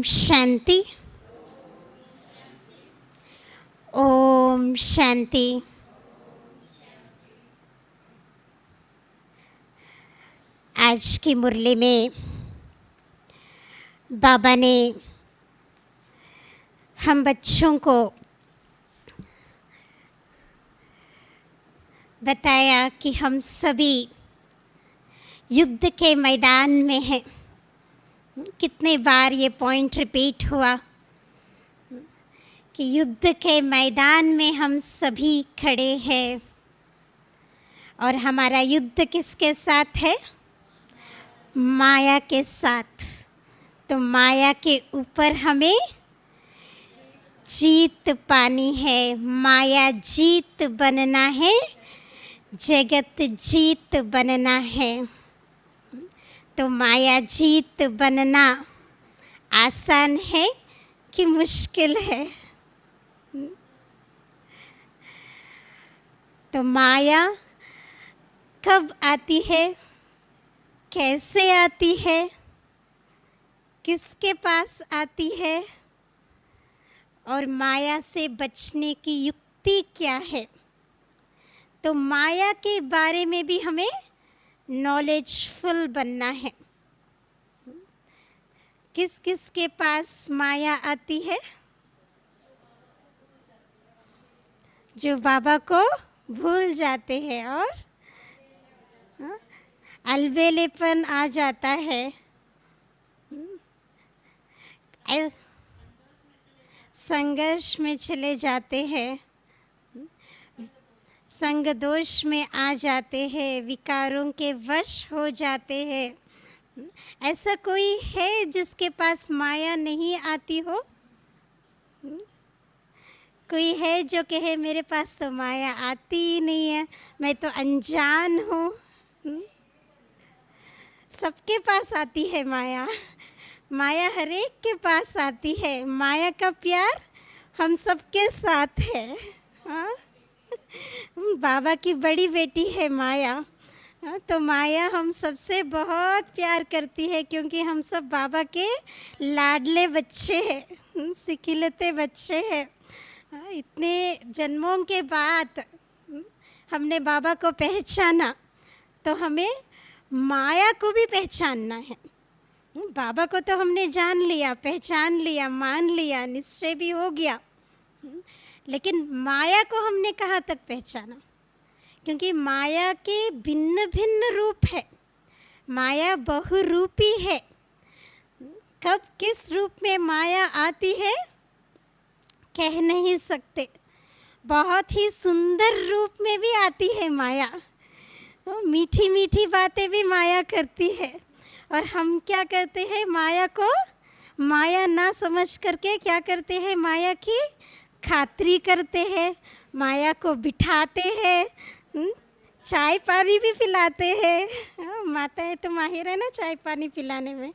शांति। ओम शांति। आज की मुरली में बाबा ने हम बच्चों को बताया कि हम सभी युद्ध के मैदान में हैं। कितने बार ये पॉइंट रिपीट हुआ कि युद्ध के मैदान में हम सभी खड़े हैं और हमारा युद्ध किसके साथ है? माया के साथ। तो माया के ऊपर हमें जीत पानी है। माया जीत बनना है, जगत जीत बनना है। तो माया जीत बनना आसान है कि मुश्किल है? तो माया कब आती है, कैसे आती है, किसके पास आती है और माया से बचने की युक्ति क्या है? तो माया के बारे में भी हमें नॉलेजफुल बनना है। किस किस के पास माया आती है? जो बाबा को भूल जाते हैं और अलबेलेपन आ जाता है। संघर्ष में चले जाते हैं, संग दोष में आ जाते हैं, विकारों के वश हो जाते हैं। ऐसा कोई है जिसके पास माया नहीं आती हो? कोई है जो कहे मेरे पास तो माया आती ही नहीं है, मैं तो अनजान हूँ? सबके पास आती है माया। माया हर एक के पास आती है। माया का प्यार हम सबके साथ है। हाँ? बाबा की बड़ी बेटी है माया। तो माया हम सबसे बहुत प्यार करती है क्योंकि हम सब बाबा के लाडले बच्चे हैं, सिखिलते बच्चे हैं। इतने जन्मों के बाद हमने बाबा को पहचाना, तो हमें माया को भी पहचानना है। बाबा को तो हमने जान लिया, पहचान लिया, मान लिया, निश्चय भी हो गया, लेकिन माया को हमने कहाँ तक पहचाना? क्योंकि माया के भिन्न भिन्न रूप है। माया बहुरूपी है। कब किस रूप में माया आती है कह नहीं सकते। बहुत ही सुंदर रूप में भी आती है माया। मीठी मीठी बातें भी माया करती है और हम क्या करते हैं? माया को माया ना समझ करके क्या करते हैं? माया की खातिरी करते हैं, माया को बिठाते हैं, चाय पानी भी पिलाते हैं। माताएं तो माहिर है ना चाय पानी पिलाने में।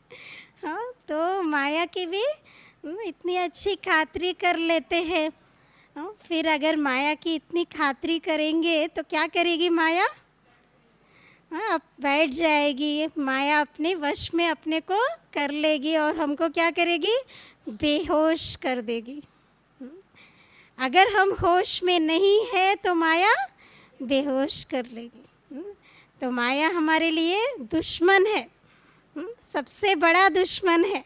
हाँ, तो माया की भी इतनी अच्छी खातिरी कर लेते हैं। फिर अगर माया की इतनी खातिरी करेंगे तो क्या करेगी माया? अब बैठ जाएगी माया, अपने वश में अपने को कर लेगी और हमको क्या करेगी? बेहोश कर देगी। अगर हम होश में नहीं है तो माया बेहोश कर लेगी। तो माया हमारे लिए दुश्मन है, सबसे बड़ा दुश्मन है।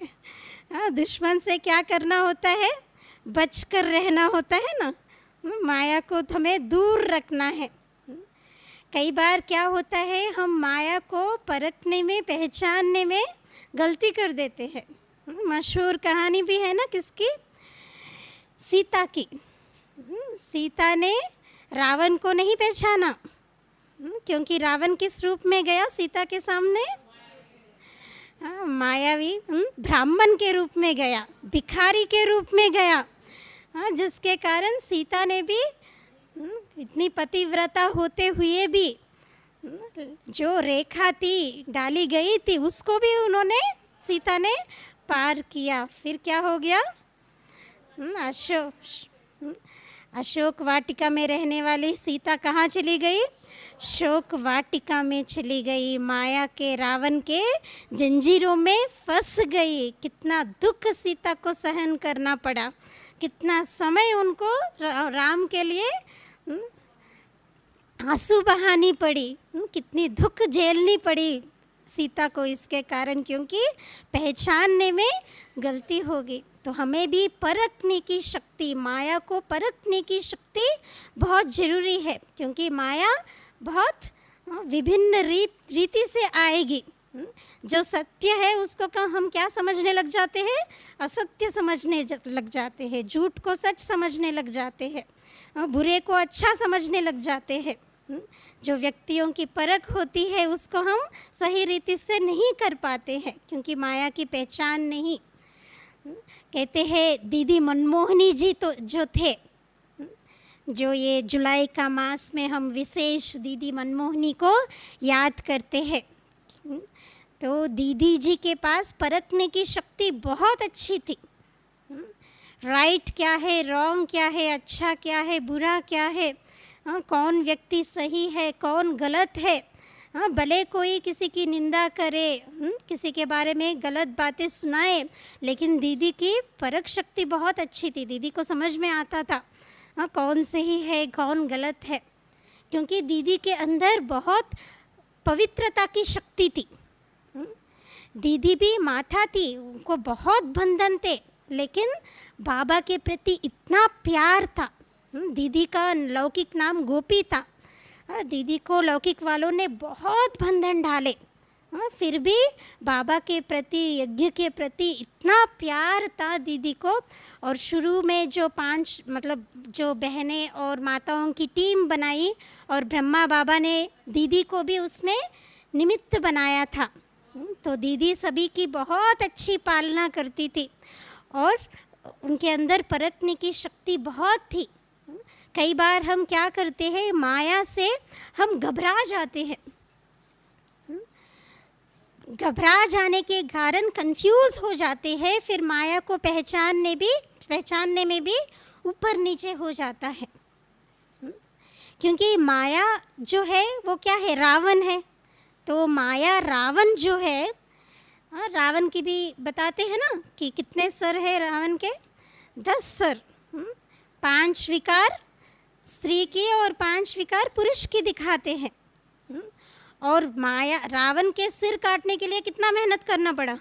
दुश्मन से क्या करना होता है? बचकर रहना होता है ना। माया को हमें दूर रखना है। कई बार क्या होता है, हम माया को परखने में, पहचानने में गलती कर देते हैं। मशहूर कहानी भी है ना किसकी? सीता की। सीता ने रावण को नहीं पहचाना क्योंकि रावण किस रूप में गया सीता के सामने? मायावी ब्राह्मण के रूप में गया, भिखारी के रूप में गया। जिसके कारण सीता ने भी इतनी पतिव्रता होते हुए भी जो रेखा थी डाली गई थी उसको भी उन्होंने, सीता ने पार किया। फिर क्या हो गया? अशोक वाटिका में रहने वाली सीता कहाँ चली गई? शोक वाटिका में चली गई, माया के रावण के जंजीरों में फंस गई। कितना दुख सीता को सहन करना पड़ा, कितना समय उनको राम के लिए आंसू बहानी पड़ी, कितनी दुख झेलनी पड़ी सीता को इसके कारण, क्योंकि पहचानने में गलती हो गई। तो हमें भी परखने की शक्ति, माया को परखने की शक्ति बहुत ज़रूरी है, क्योंकि माया बहुत विभिन्न रीति से आएगी। जो सत्य है उसको हम क्या समझने लग जाते हैं, असत्य समझने लग जाते हैं, झूठ को सच समझने लग जाते हैं, बुरे को अच्छा समझने लग जाते हैं। जो व्यक्तियों की परख होती है उसको हम सही रीति से नहीं कर पाते हैं, क्योंकि माया की पहचान नहीं। कहते हैं दीदी मनमोहनी जी तो जो थे, जो ये जुलाई का मास में हम विशेष दीदी मनमोहनी को याद करते हैं, तो दीदी जी के पास परखने की शक्ति बहुत अच्छी थी। राइट क्या है, रॉन्ग क्या है, अच्छा क्या है, बुरा क्या है, कौन व्यक्ति सही है, कौन गलत है। भले कोई किसी की निंदा करे, किसी के बारे में गलत बातें सुनाए, लेकिन दीदी की परख शक्ति बहुत अच्छी थी। दीदी को समझ में आता था कौन सही है, कौन गलत है, क्योंकि दीदी के अंदर बहुत पवित्रता की शक्ति थी। दीदी भी माता थी, उनको बहुत बंधन थे, लेकिन बाबा के प्रति इतना प्यार था। दीदी का लौकिक नाम गोपी था। दीदी को लौकिक वालों ने बहुत बंधन डाले, फिर भी बाबा के प्रति, यज्ञ के प्रति इतना प्यार था दीदी को। और शुरू में जो 5 जो बहनें और माताओं की टीम बनाई, और ब्रह्मा बाबा ने दीदी को भी उसमें निमित्त बनाया था। तो दीदी सभी की बहुत अच्छी पालना करती थी, और उनके अंदर परखने की शक्ति बहुत थी। कई बार हम क्या करते हैं, माया से हम घबरा जाते हैं, घबरा जाने के कारण कंफ्यूज हो जाते हैं, फिर माया को पहचानने में भी ऊपर नीचे हो जाता है। क्योंकि माया जो है वो क्या है, रावण है। तो माया रावण जो है, रावण की भी बताते हैं ना कि कितने सर है रावण के, 10 सर, 5 विकार स्त्री की और 5 विकार पुरुष की दिखाते हैं। और माया रावण के सिर काटने के लिए कितना मेहनत करना पड़ा।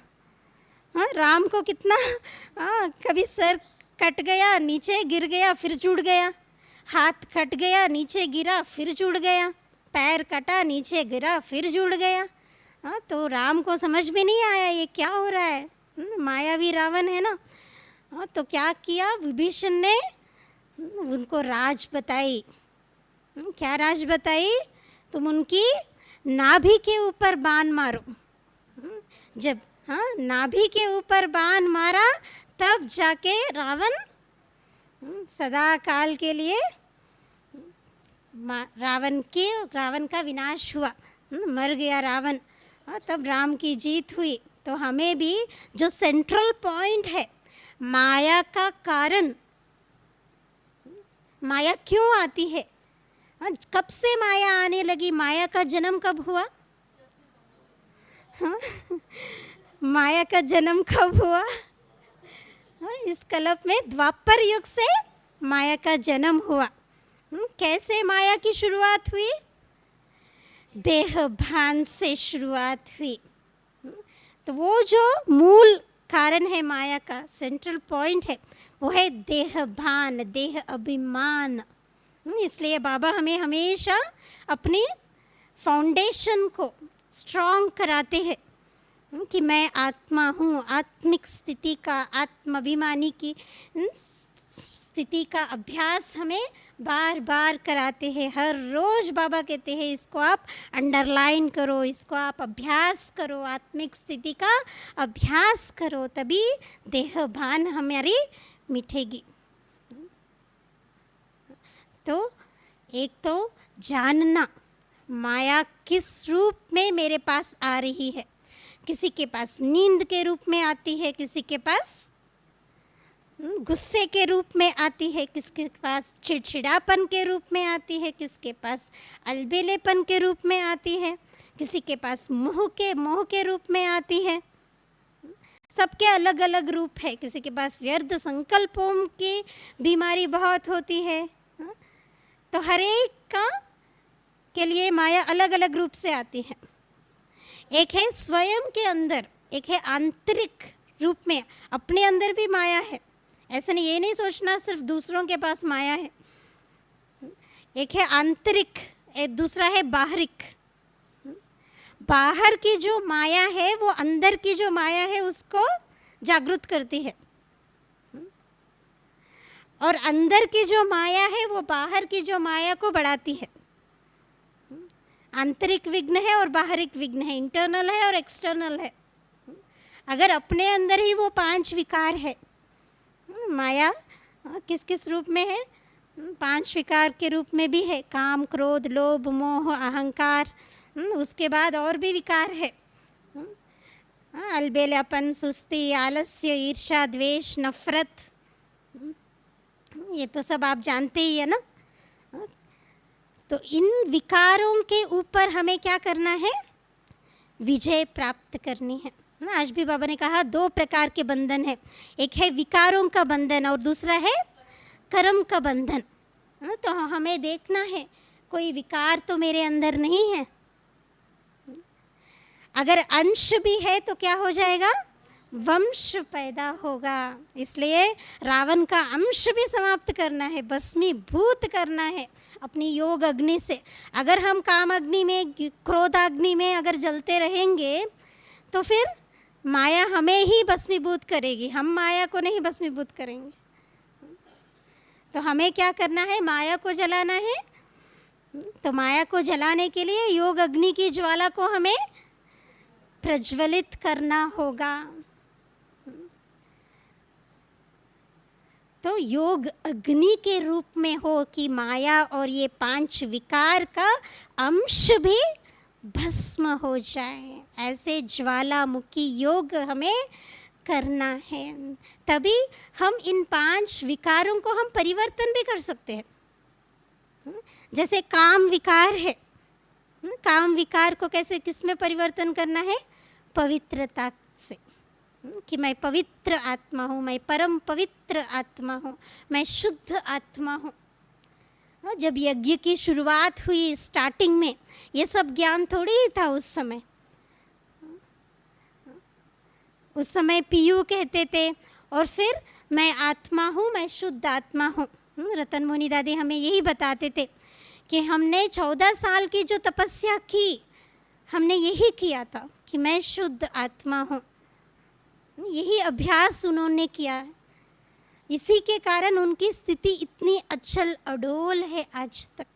राम को कितना, कभी सर कट गया, नीचे गिर गया, फिर जुड़ गया, हाथ कट गया, नीचे गिरा, फिर जुड़ गया, पैर कटा, नीचे गिरा, फिर जुड़ गया। तो राम को समझ में नहीं आया ये क्या हो रहा है, मायावी रावण है ना। तो क्या किया, विभीषण ने उनको राज बताई। क्या राज बताई, तुम उनकी नाभि के ऊपर बाण मारो। जब नाभि के ऊपर बाण मारा, तब जाके सदा काल के लिए रावण का विनाश हुआ, मर गया रावण। तब राम की जीत हुई। तो हमें भी जो सेंट्रल पॉइंट है, माया का कारण, माया क्यों आती है, कब से माया आने लगी, माया का जन्म कब हुआ, माया का जन्म कब हुआ, इस कल्प में द्वापर युग से माया का जन्म हुआ। कैसे माया की शुरुआत हुई, देह भान से शुरुआत हुई। तो वो जो मूल कारण है माया का, सेंट्रल पॉइंट है, वो है देह भान, देह अभिमान। इसलिए बाबा हमें हमेशा अपनी फाउंडेशन को स्ट्रॉन्ग कराते हैं कि मैं आत्मा हूँ। आत्मिक स्थिति का, आत्माभिमानी की स्थिति का अभ्यास हमें बार बार कराते हैं। हर रोज़ बाबा कहते हैं इसको आप अंडरलाइन करो, इसको आप अभ्यास करो, आत्मिक स्थिति का अभ्यास करो, तभी देह भान हमारी मिटेगी। तो एक तो जानना माया किस रूप में मेरे पास आ रही है। किसी के पास नींद के रूप में आती है, किसी के पास गुस्से के रूप में आती है, किसके पास चिड़चिड़ापन के रूप में आती है, किसके पास अलबेलेपन के रूप में आती है, किसी के पास मोह के रूप में आती है। सबके अलग अलग रूप है। किसी के पास व्यर्थ संकल्पों की बीमारी बहुत होती है। तो हर एक का के लिए माया अलग अलग रूप से आती है। एक है स्वयं के अंदर, एक है आंतरिक रूप में, अपने अंदर भी माया है। ऐसा नहीं, ये नहीं सोचना सिर्फ दूसरों के पास माया है। एक है आंतरिक, एक दूसरा है बाहरिक। बाहर की जो माया है वो अंदर की जो माया है उसको जागृत करती है, और अंदर की जो माया है वो बाहर की जो माया को बढ़ाती है। आंतरिक विघ्न है और बाहरिक विघ्न है, इंटरनल है और एक्सटर्नल है। अगर अपने अंदर ही वो 5 विकार है, माया किस किस रूप में है? 5 विकार के रूप में भी है, काम, क्रोध, लोभ, मोह, अहंकार। उसके बाद और भी विकार है, अलबेलापन, सुस्ती, आलस्य, ईर्ष्या, द्वेष, नफरत। ये तो सब आप जानते ही है ना। तो इन विकारों के ऊपर हमें क्या करना है? विजय प्राप्त करनी है। आज भी बाबा ने कहा 2 प्रकार के बंधन है, एक है विकारों का बंधन और दूसरा है कर्म का बंधन। तो हमें देखना है कोई विकार तो मेरे अंदर नहीं है। अगर अंश भी है तो क्या हो जाएगा? वंश पैदा होगा। इसलिए रावण का अंश भी समाप्त करना है, भस्मीभूत करना है अपनी योग अग्नि से। अगर हम काम अग्नि में, क्रोधाग्नि में अगर जलते रहेंगे तो फिर माया हमें ही भस्मीभूत करेगी, हम माया को नहीं भस्मीभूत करेंगे। तो हमें क्या करना है? माया को जलाना है। तो माया को जलाने के लिए योग अग्नि की ज्वाला को हमें प्रज्वलित करना होगा। तो योग अग्नि के रूप में हो कि माया और ये 5 विकार का अंश भी भस्म हो जाए, ऐसे ज्वालामुखी योग हमें करना है। तभी हम इन 5 विकारों को हम परिवर्तन भी कर सकते हैं। जैसे काम विकार है, काम विकार को कैसे, किस में परिवर्तन करना है? पवित्रता से, कि मैं पवित्र आत्मा हूँ, मैं परम पवित्र आत्मा हूँ, मैं शुद्ध आत्मा हूँ। जब यज्ञ की शुरुआत हुई, स्टार्टिंग में ये सब ज्ञान थोड़ी ही था उस समय। उस समय पीयू कहते थे, और फिर मैं आत्मा हूँ, मैं शुद्ध आत्मा हूँ। रतन मुनि दादी हमें यही बताते थे कि हमने 14 साल की जो तपस्या की, हमने यही किया था कि मैं शुद्ध आत्मा हूँ। यही अभ्यास उन्होंने किया है। इसी के कारण उनकी स्थिति इतनी अचल अडोल है आज तक।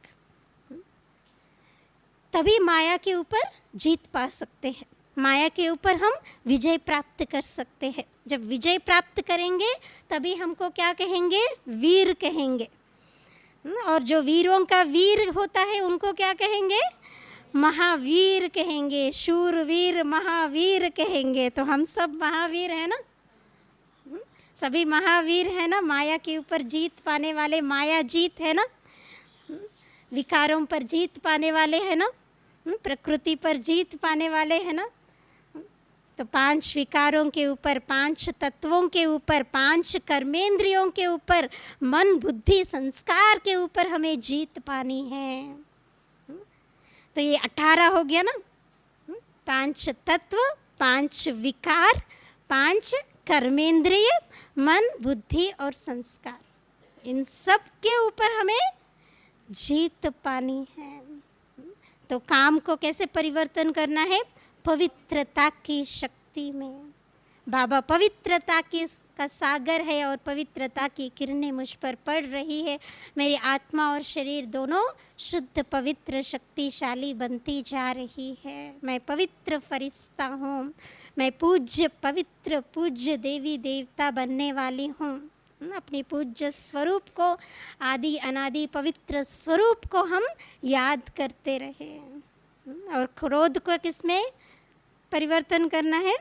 तभी माया के ऊपर जीत पा सकते हैं, माया के ऊपर हम विजय प्राप्त कर सकते हैं। जब विजय प्राप्त करेंगे तभी हमको क्या कहेंगे? वीर कहेंगे। और जो वीरों का वीर होता है उनको क्या कहेंगे? महावीर कहेंगे, शूरवीर, महावीर कहेंगे। तो हम सब महावीर हैं ना, सभी महावीर हैं ना। माया के ऊपर जीत पाने वाले, माया जीत है ना, विकारों पर जीत पाने वाले हैं ना, प्रकृति पर जीत पाने वाले हैं ना। तो 5 विकारों के ऊपर, 5 तत्वों के ऊपर, 5 कर्मेंद्रियों के ऊपर, मन, बुद्धि, संस्कार के ऊपर हमें जीत पानी है। तो ये 18 हो गया ना, 5 तत्व, 5 विकार, 5 कर्मेंद्रिय, मन, बुद्धि और संस्कार। इन सब के ऊपर हमें जीत पानी है। तो काम को कैसे परिवर्तन करना है? पवित्रता की शक्ति में। बाबा पवित्रता की का सागर है और पवित्रता की किरणें मुझ पर पड़ रही है। मेरी आत्मा और शरीर दोनों शुद्ध, पवित्र, शक्तिशाली बनती जा रही है। मैं पवित्र फरिश्ता हूँ, मैं पूज्य, पवित्र, पूज्य देवी देवता बनने वाली हूँ। अपनी पूज्य स्वरूप को, आदि अनादि पवित्र स्वरूप को हम याद करते रहे। और क्रोध को किसमें परिवर्तन करना है?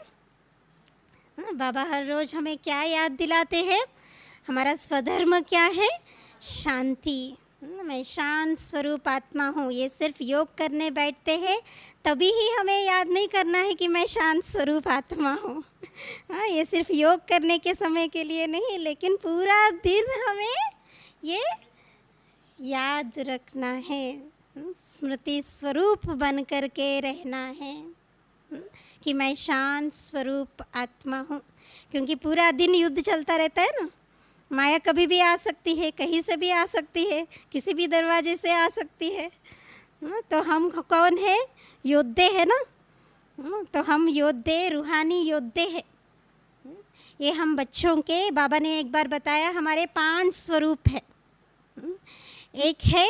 बाबा हर रोज़ हमें क्या याद दिलाते हैं? हमारा स्वधर्म क्या है? शांति। मैं शांत स्वरूप आत्मा हूँ। ये सिर्फ योग करने बैठते हैं तभी ही हमें याद नहीं करना है कि मैं शांत स्वरूप आत्मा हूँ। हाँ, ये सिर्फ योग करने के समय के लिए नहीं, लेकिन पूरा दिन हमें ये याद रखना है, स्मृति स्वरूप बन कर के रहना है कि मैं शांत स्वरूप आत्मा हूँ। क्योंकि पूरा दिन युद्ध चलता रहता है ना। माया कभी भी आ सकती है, कहीं से भी आ सकती है, किसी भी दरवाजे से आ सकती है। तो हम कौन है? योद्धे है ना। तो हम योद्धे, रूहानी योद्धे हैं। ये हम बच्चों के, बाबा ने एक बार बताया, हमारे 5 स्वरूप है। एक है,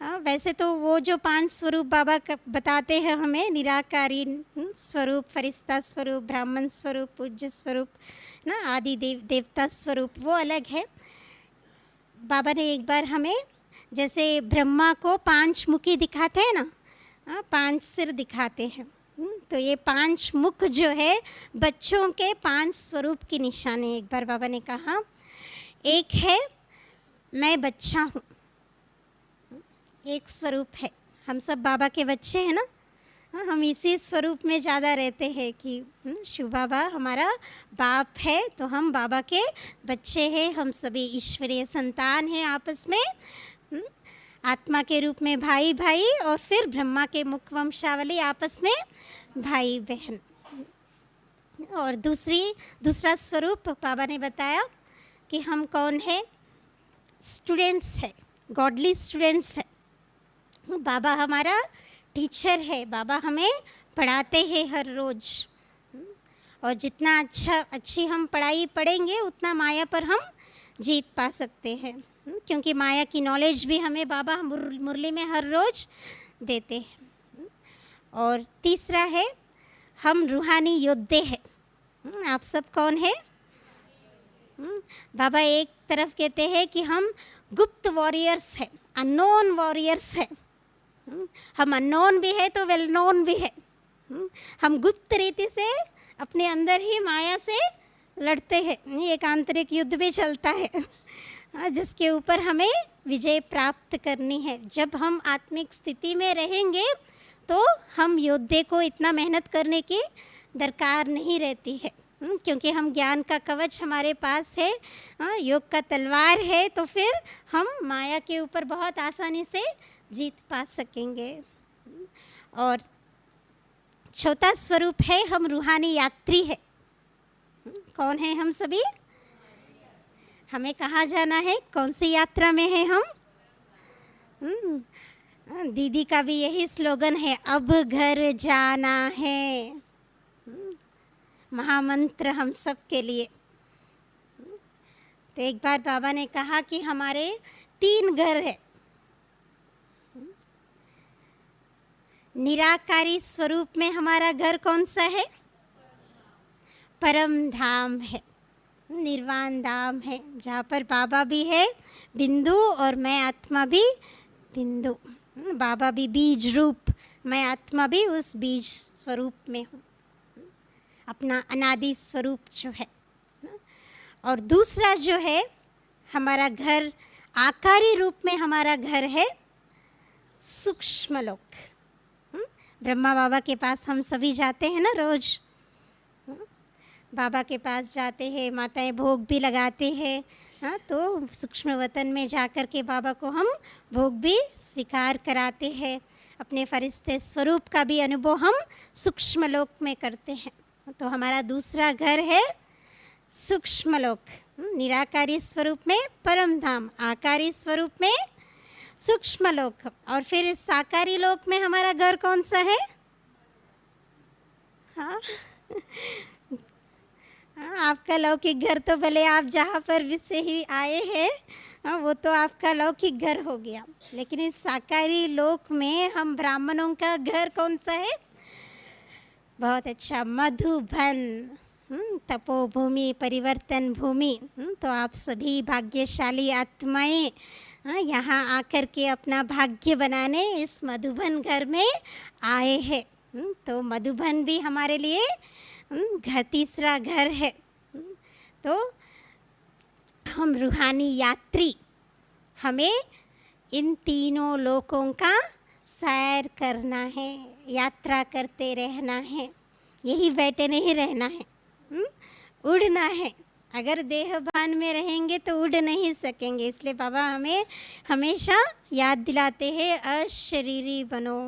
वैसे तो वो जो 5 स्वरूप बाबा बताते हैं हमें, निराकारी स्वरूप, फरिश्ता स्वरूप, ब्राह्मण स्वरूप, पूज्य स्वरूप ना, आदि देवता स्वरूप, वो अलग है। बाबा ने एक बार हमें जैसे ब्रह्मा को 5 मुखी दिखाते हैं ना, 5 सिर दिखाते हैं। तो ये 5 मुख जो है बच्चों के 5 स्वरूप की निशानी। एक बार बाबा ने कहा, एक है मैं बच्चा हूँ, एक स्वरूप है। हम सब बाबा के बच्चे हैं ना। हम इसी स्वरूप में ज़्यादा रहते हैं कि शिव बाबा हमारा बाप है, तो हम बाबा के बच्चे हैं। हम सभी ईश्वरीय संतान हैं आपस में, आत्मा के रूप में भाई भाई, और फिर ब्रह्मा के मुख वंशावली आपस में भाई बहन। और दूसरा स्वरूप बाबा ने बताया कि हम कौन है? स्टूडेंट्स है, गॉडली स्टूडेंट्स है। बाबा हमारा टीचर है, बाबा हमें पढ़ाते हैं हर रोज़। और जितना अच्छी हम पढ़ाई पढ़ेंगे उतना माया पर हम जीत पा सकते हैं, क्योंकि माया की नॉलेज भी हमें बाबा मुरली में हर रोज़ देते हैं। और तीसरा है, हम रूहानी योद्धे हैं। आप सब कौन है? बाबा एक तरफ कहते हैं कि हम गुप्त वॉरियर्स हैं, अननोन वॉरियर्स हैं। हम अननोन भी है तो वेल नोन भी है। हम गुप्त रीति से अपने अंदर ही माया से लड़ते हैं। एक आंतरिक युद्ध भी चलता है जिसके ऊपर हमें विजय प्राप्त करनी है। जब हम आत्मिक स्थिति में रहेंगे तो हम योद्धे को इतना मेहनत करने की दरकार नहीं रहती है, क्योंकि हम ज्ञान का कवच हमारे पास है, योग का तलवार है। तो फिर हम माया के ऊपर बहुत आसानी से जीत पा सकेंगे। और चौथा स्वरूप है, हम रूहानी यात्री है। कौन है हम सभी? हमें कहाँ जाना है? कौन सी यात्रा में है हम? दीदी का भी यही स्लोगन है, अब घर जाना है। महामंत्र हम सब के लिए। तो एक बार बाबा ने कहा कि हमारे 3 घर है। निराकारी स्वरूप में हमारा घर कौन सा है? परम धाम है, निर्वाण धाम है, जहाँ पर बाबा भी है बिंदु और मैं आत्मा भी बिंदु। बाबा भी बीज रूप, मैं आत्मा भी उस बीज स्वरूप में हूँ, अपना अनादि स्वरूप जो है। और दूसरा जो है हमारा घर, आकारी रूप में हमारा घर है सूक्ष्म लोक। ब्रह्मा बाबा के पास हम सभी जाते हैं ना रोज। बाबा के पास जाते हैं, माताएं भोग भी लगाते हैं। हाँ, तो सूक्ष्म वतन में जाकर के बाबा को हम भोग भी स्वीकार कराते हैं। अपने फरिश्ते स्वरूप का भी अनुभव हम सूक्ष्म लोक में करते हैं। तो हमारा दूसरा घर है सूक्ष्म लोक, निराकारी स्वरूप में परम धाम, आकारी स्वरूप में सूक्ष्म लोक। और फिर इस साकारी लोक में हमारा घर कौन सा है? हाँ, आपका लौकिक घर तो भले आप जहाँ पर भी से ही आए हैं, हाँ, वो तो आपका लौकिक घर हो गया। लेकिन इस साकारी लोक में हम ब्राह्मणों का घर कौन सा है? बहुत अच्छा, मधुबन, तपोभूमि, परिवर्तन भूमि। तो आप सभी भाग्यशाली आत्माएं यहाँ आकर के अपना भाग्य बनाने इस मधुबन घर में आए हैं। तो मधुबन भी हमारे लिए तीसरा घर है। तो हम रूहानी यात्री, हमें इन तीनों लोकों का सैर करना है, यात्रा करते रहना है, यही बैठे नहीं रहना है, उड़ना है। अगर देहभान में रहेंगे तो उड़ नहीं सकेंगे, इसलिए बाबा हमें हमेशा याद दिलाते हैं अशरीरी बनो।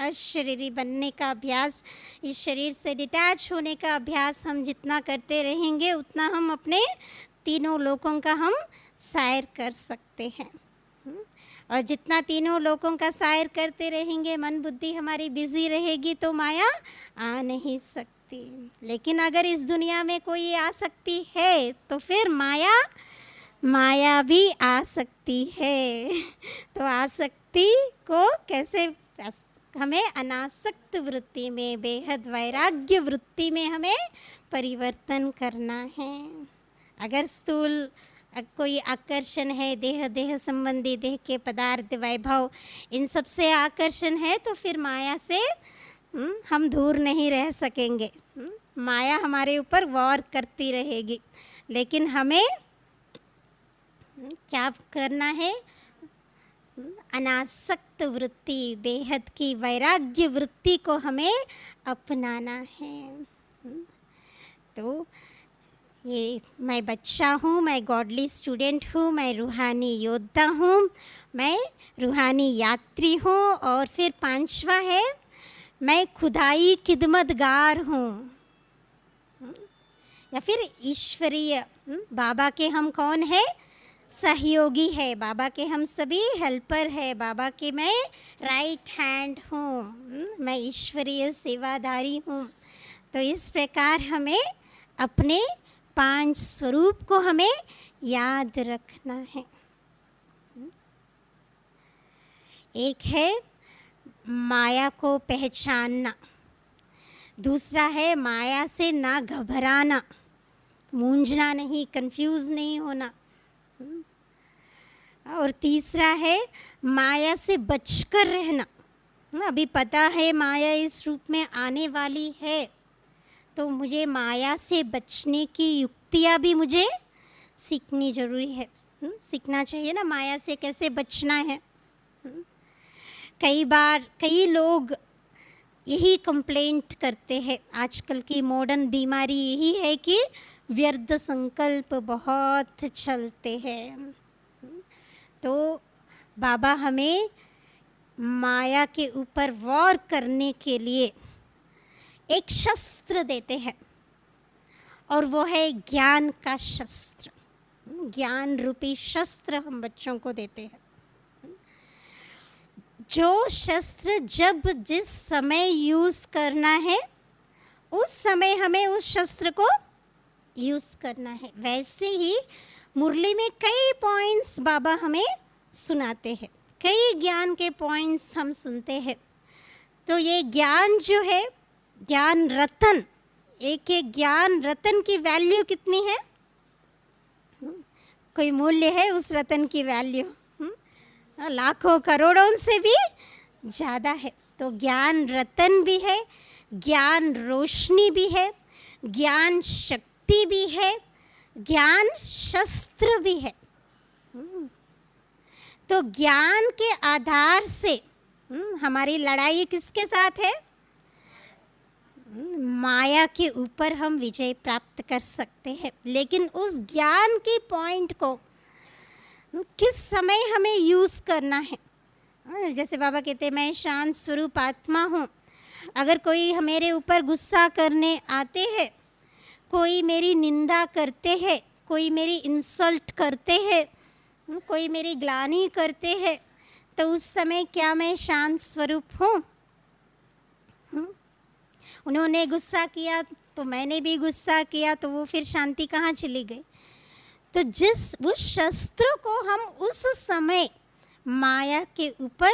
अशरीरी बनने का अभ्यास, इस शरीर से डिटैच होने का अभ्यास हम जितना करते रहेंगे उतना हम अपने तीनों लोकों का हम सैर कर सकते हैं। और जितना तीनों लोकों का सैर करते रहेंगे, मन बुद्धि हमारी बिजी रहेगी तो माया आ नहीं सकती। लेकिन अगर इस दुनिया में कोई आ सकती है तो फिर माया भी आ सकती है। तो आसक्ति को कैसे, हमें अनासक्त वृत्ति में, बेहद वैराग्य वृत्ति में हमें परिवर्तन करना है। अगर स्थूल कोई आकर्षण है, देह संबंधी, देह के पदार्थ, वैभव, इन सब से आकर्षण है तो फिर माया से हम दूर नहीं रह सकेंगे। माया हमारे ऊपर वार करती रहेगी। लेकिन हमें क्या करना है? अनासक्त वृत्ति, बेहद की वैराग्य वृत्ति को हमें अपनाना है। तो ये मैं बच्चा हूँ, मैं गॉडली स्टूडेंट हूँ, मैं रूहानी योद्धा हूँ, मैं रूहानी यात्री हूँ। और फिर पांचवा है मैं खुदाई खिदमतगार हूँ, या फिर ईश्वरीय। बाबा के हम कौन है? सहयोगी है। बाबा के हम सभी हेल्पर है। बाबा के मैं राइट हैंड हूँ, मैं ईश्वरीय सेवाधारी हूँ। तो इस प्रकार हमें अपने 5 स्वरूप को हमें याद रखना है। एक है माया को पहचानना, दूसरा है माया से ना घबराना, मूंझना नहीं, कंफ्यूज नहीं होना, और तीसरा है माया से बचकर रहना। अभी पता है माया इस रूप में आने वाली है, तो मुझे माया से बचने की युक्तियाँ भी मुझे सीखनी ज़रूरी है। सीखना चाहिए ना, माया से कैसे बचना है। कई बार कई लोग यही कंप्लेंट करते हैं, आजकल की मॉडर्न बीमारी यही है कि व्यर्थ संकल्प बहुत चलते हैं। तो बाबा हमें माया के ऊपर वॉर करने के लिए एक शस्त्र देते हैं, और वो है ज्ञान का शस्त्र। ज्ञान रूपी शस्त्र हम बच्चों को देते हैं। जो शस्त्र जब जिस समय यूज़ करना है उस समय हमें उस शस्त्र को यूज़ करना है। वैसे ही मुरली में कई पॉइंट्स बाबा हमें सुनाते हैं, कई ज्ञान के पॉइंट्स हम सुनते हैं। तो ये ज्ञान जो है, ज्ञान रतन, एक एक ज्ञान रतन की वैल्यू कितनी है? कोई मूल्य है उस रतन की वैल्यू? लाखों करोड़ों से भी ज़्यादा है। तो ज्ञान रतन भी है, ज्ञान रोशनी भी है, ज्ञान शक्ति भी है, ज्ञान शस्त्र भी है। तो ज्ञान के आधार से हमारी लड़ाई किसके साथ है? माया के ऊपर हम विजय प्राप्त कर सकते हैं। लेकिन उस ज्ञान की पॉइंट को किस समय हमें यूज़ करना है। जैसे बाबा कहते हैं मैं शांत स्वरूप आत्मा हूँ। अगर कोई मेरे ऊपर गुस्सा करने आते हैं, कोई मेरी निंदा करते हैं, कोई मेरी इंसल्ट करते हैं, कोई मेरी ग्लानि करते हैं, तो उस समय क्या मैं शांत स्वरूप हूँ? उन्होंने गुस्सा किया तो मैंने भी गुस्सा किया, तो वो फिर शांति कहाँ चली गई? तो उस शस्त्र को हम उस समय माया के ऊपर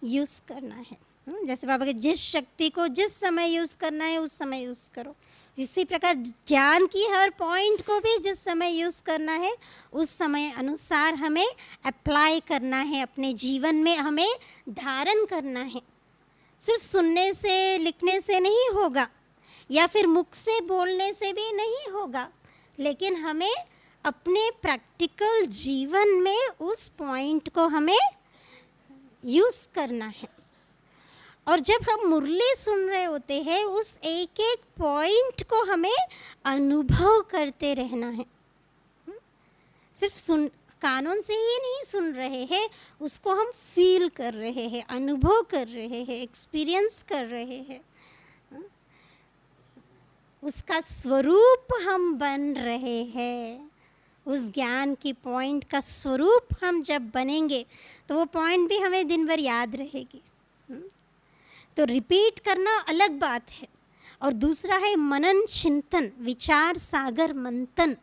यूज़ करना है। जैसे बाबा के जिस शक्ति को जिस समय यूज़ करना है उस समय यूज़ करो। इसी प्रकार ज्ञान की हर पॉइंट को भी जिस समय यूज़ करना है उस समय अनुसार हमें अप्लाई करना है, अपने जीवन में हमें धारण करना है। सिर्फ सुनने से, लिखने से नहीं होगा, या फिर मुख से बोलने से भी नहीं होगा, लेकिन हमें अपने प्रैक्टिकल जीवन में उस पॉइंट को हमें यूज़ करना है। और जब हम मुरली सुन रहे होते हैं उस एक एक पॉइंट को हमें अनुभव करते रहना है। सिर्फ सुन कानों से ही नहीं सुन रहे हैं, उसको हम फील कर रहे हैं, अनुभव कर रहे हैं, एक्सपीरियंस कर रहे हैं। उसका स्वरूप हम बन रहे हैं। उस ज्ञान की पॉइंट का स्वरूप हम जब बनेंगे तो वो पॉइंट भी हमें दिन भर याद रहेगी। तो रिपीट करना अलग बात है। और दूसरा है मनन चिंतन, विचार सागर मंथन।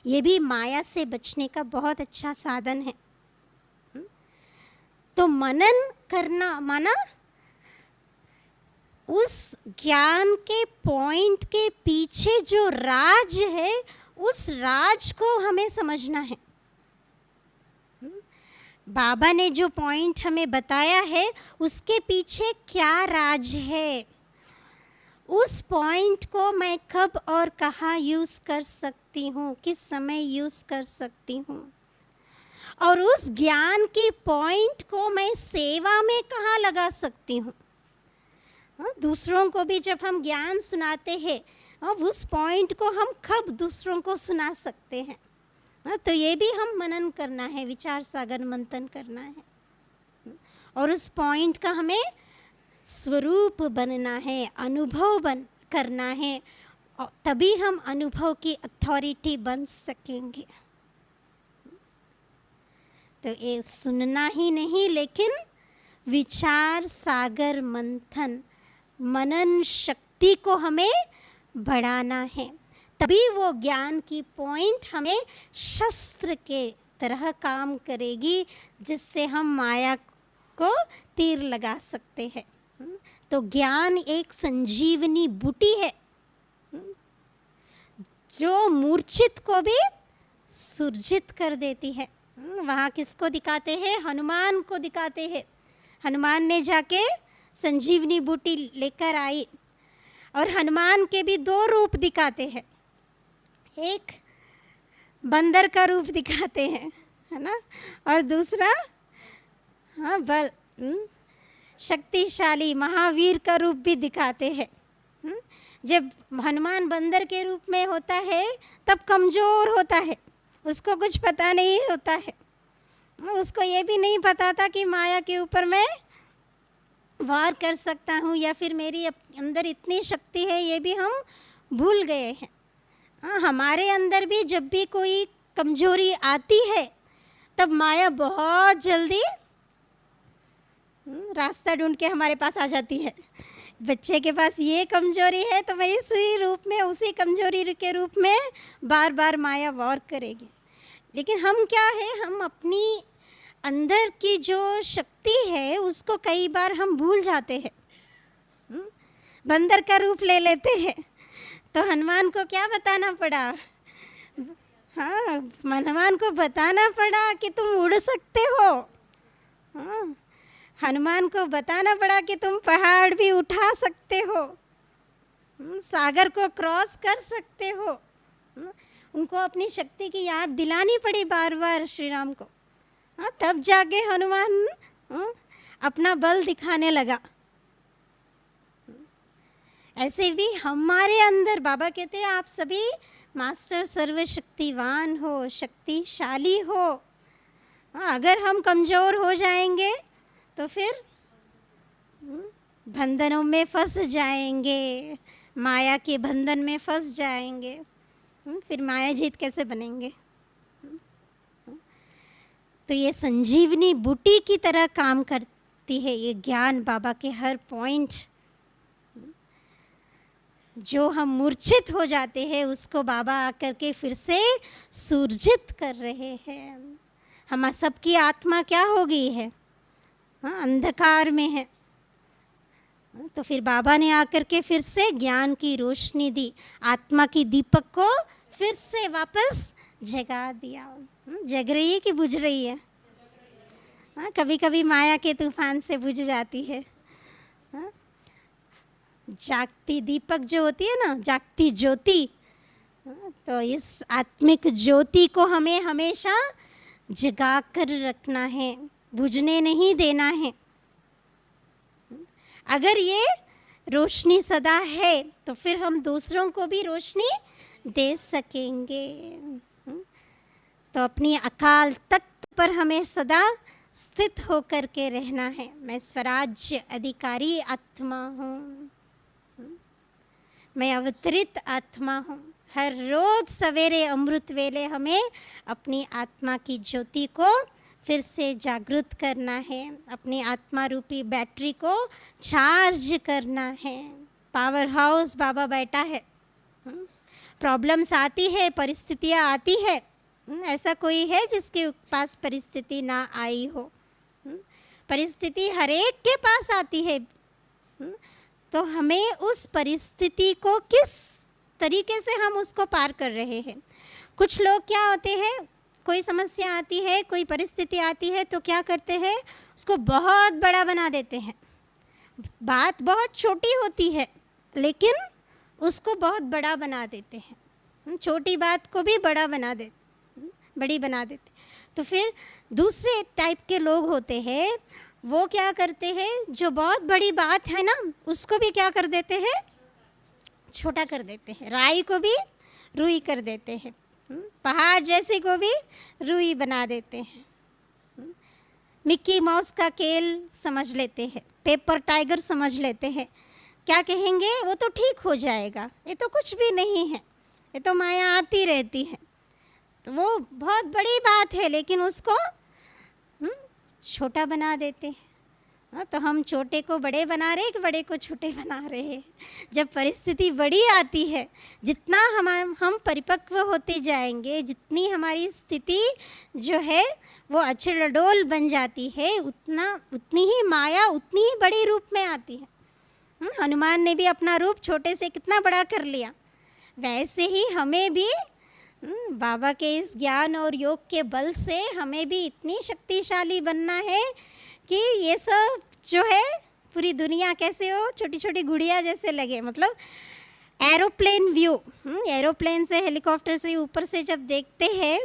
ये भी माया से बचने का बहुत अच्छा साधन है। तो मनन करना माना उस ज्ञान के पॉइंट के पीछे जो राज है उस राज को हमें समझना है। बाबा ने जो पॉइंट हमें बताया है उसके पीछे क्या राज है, उस पॉइंट को मैं कब और कहाँ यूज़ कर सकती हूँ, किस समय यूज़ कर सकती हूँ, और उस ज्ञान की पॉइंट को मैं सेवा में कहाँ लगा सकती हूँ। दूसरों को भी जब हम ज्ञान सुनाते हैं अब उस पॉइंट को हम कब दूसरों को सुना सकते हैं। तो ये भी हम मनन करना है, विचार सागर मंथन करना है। और उस पॉइंट का हमें स्वरूप बनना है, अनुभव करना है, और तभी हम अनुभव की अथॉरिटी बन सकेंगे। तो ये सुनना ही नहीं लेकिन विचार सागर मंथन, मनन शक्ति को हमें बढ़ाना है। तभी वो ज्ञान की पॉइंट हमें शस्त्र के तरह काम करेगी जिससे हम माया को तीर लगा सकते हैं। तो ज्ञान एक संजीवनी बूटी है जो मूर्छित को भी सुरजित कर देती है। वहाँ किसको दिखाते हैं? हनुमान को दिखाते हैं। हनुमान ने जाके संजीवनी बूटी लेकर आई और हनुमान के भी दो रूप दिखाते हैं। एक बंदर का रूप दिखाते हैं, है ना, और दूसरा बल शक्तिशाली महावीर का रूप भी दिखाते हैं। जब हनुमान बंदर के रूप में होता है तब कमज़ोर होता है, उसको कुछ पता नहीं होता है। उसको ये भी नहीं पता था कि माया के ऊपर मैं वार कर सकता हूँ या फिर मेरी अंदर इतनी शक्ति है, ये भी हम भूल गए हैं। हमारे अंदर भी जब भी कोई कमजोरी आती है तब माया बहुत जल्दी रास्ता ढूंढ के हमारे पास आ जाती है। बच्चे के पास ये कमजोरी है तो मैं इसी रूप में, उसी कमजोरी के रूप में बार बार माया वार करेगी। लेकिन हम क्या है, हम अपनी अंदर की जो शक्ति है उसको कई बार हम भूल जाते हैं, बंदर का रूप ले लेते हैं। तो हनुमान को क्या बताना पड़ा? हाँ, हनुमान को बताना पड़ा कि तुम उड़ सकते हो। हाँ, हनुमान को बताना पड़ा कि तुम पहाड़ भी उठा सकते हो, सागर को क्रॉस कर सकते हो। उनको अपनी शक्ति की याद दिलानी पड़ी बार बार श्री राम को। हाँ, तब जाके हनुमान अपना बल दिखाने लगा। ऐसे भी हमारे अंदर बाबा कहते हैं आप सभी मास्टर सर्वशक्तिवान हो, शक्तिशाली हो। अगर हम कमज़ोर हो जाएंगे तो फिर बंधनों में फंस जाएंगे, माया के बंधन में फंस जाएंगे। फिर माया जीत कैसे बनेंगे? तो ये संजीवनी बूटी की तरह काम करती है ये ज्ञान। बाबा के हर पॉइंट जो हम मूर्छित हो जाते हैं उसको बाबा आकर के फिर से सुरजित कर रहे हैं। हम सबकी आत्मा क्या हो गई है? हाँ, अंधकार में है। तो फिर बाबा ने आकर के फिर से ज्ञान की रोशनी दी, आत्मा की दीपक को फिर से वापस जगा दिया। जग रही है कि बुझ रही है? हाँ, कभी कभी माया के तूफान से बुझ जाती है। हाँ, जागती दीपक जो होती है ना, जागती ज्योति, तो इस आत्मिक ज्योति को हमें हमेशा जगा कर रखना है, बुझने नहीं देना है। अगर ये रोशनी सदा है तो फिर हम दूसरों को भी रोशनी दे सकेंगे। तो अपनी अकाल तख्त पर हमें सदा स्थित होकर के रहना है। मैं स्वराज्य अधिकारी आत्मा हूँ, मैं अवतरित आत्मा हूँ। हर रोज सवेरे अमृत वेले हमें अपनी आत्मा की ज्योति को फिर से जागृत करना है, अपनी आत्मा रूपी बैटरी को चार्ज करना है। पावर हाउस बाबा बैठा है। प्रॉब्लम्स आती है, परिस्थितियाँ आती है, ऐसा कोई है जिसके पास परिस्थिति ना आई हो? परिस्थिति हर एक के पास आती है। तो हमें उस परिस्थिति को किस तरीके से हम उसको पार कर रहे हैं। कुछ लोग क्या होते हैं, कोई समस्या आती है, कोई परिस्थिति आती है तो क्या करते हैं, उसको बहुत बड़ा बना देते हैं। बात बहुत छोटी होती है लेकिन उसको बहुत बड़ा बना देते हैं। छोटी बात को भी बड़ी बना देते। तो फिर दूसरे टाइप के लोग होते हैं, वो क्या करते हैं, जो बहुत बड़ी बात है ना उसको भी क्या कर देते हैं, छोटा कर देते हैं। राई को भी रुई कर देते हैं, पहाड़ जैसे को भी रुई बना देते हैं। मिक्की माउस का खेल समझ लेते हैं, पेपर टाइगर समझ लेते हैं। क्या कहेंगे, वो तो ठीक हो जाएगा, ये तो कुछ भी नहीं है, ये तो माया आती रहती है। तो वो बहुत बड़ी बात है लेकिन उसको छोटा बना देते हैं। तो हम छोटे को बड़े बना रहे हैं कि बड़े को छोटे बना रहे हैं। जब परिस्थिति बड़ी आती है, जितना हम परिपक्व होते जाएंगे, जितनी हमारी स्थिति जो है वो अचल बन जाती है, उतनी ही माया उतनी ही बड़ी रूप में आती है। हनुमान ने भी अपना रूप छोटे से कितना बड़ा कर लिया। वैसे ही हमें भी बाबा के इस ज्ञान और योग के बल से हमें भी इतनी शक्तिशाली बनना है कि ये सब जो है पूरी दुनिया कैसे हो, छोटी छोटी गुड़िया जैसे लगे। मतलब एरोप्लेन व्यू, एरोप्लेन से, हेलीकॉप्टर से ऊपर से जब देखते हैं,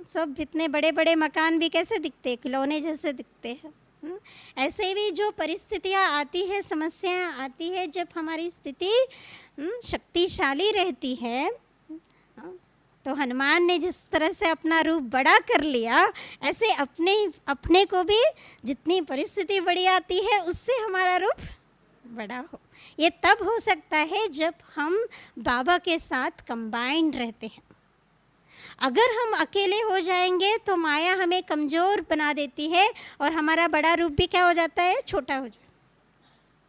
सब इतने बड़े बड़े मकान भी कैसे दिखते हैं, खिलौने जैसे दिखते हैं। ऐसे भी जो परिस्थितियाँ आती है, समस्याएं आती है, जब हमारी स्थिति शक्तिशाली रहती है, तो हनुमान ने जिस तरह से अपना रूप बड़ा कर लिया, ऐसे अपने को भी जितनी परिस्थिति बड़ी आती है उससे हमारा रूप बड़ा हो। ये तब हो सकता है जब हम बाबा के साथ कंबाइंड रहते हैं। अगर हम अकेले हो जाएंगे तो माया हमें कमज़ोर बना देती है और हमारा बड़ा रूप भी क्या हो जाता है, छोटा हो जाता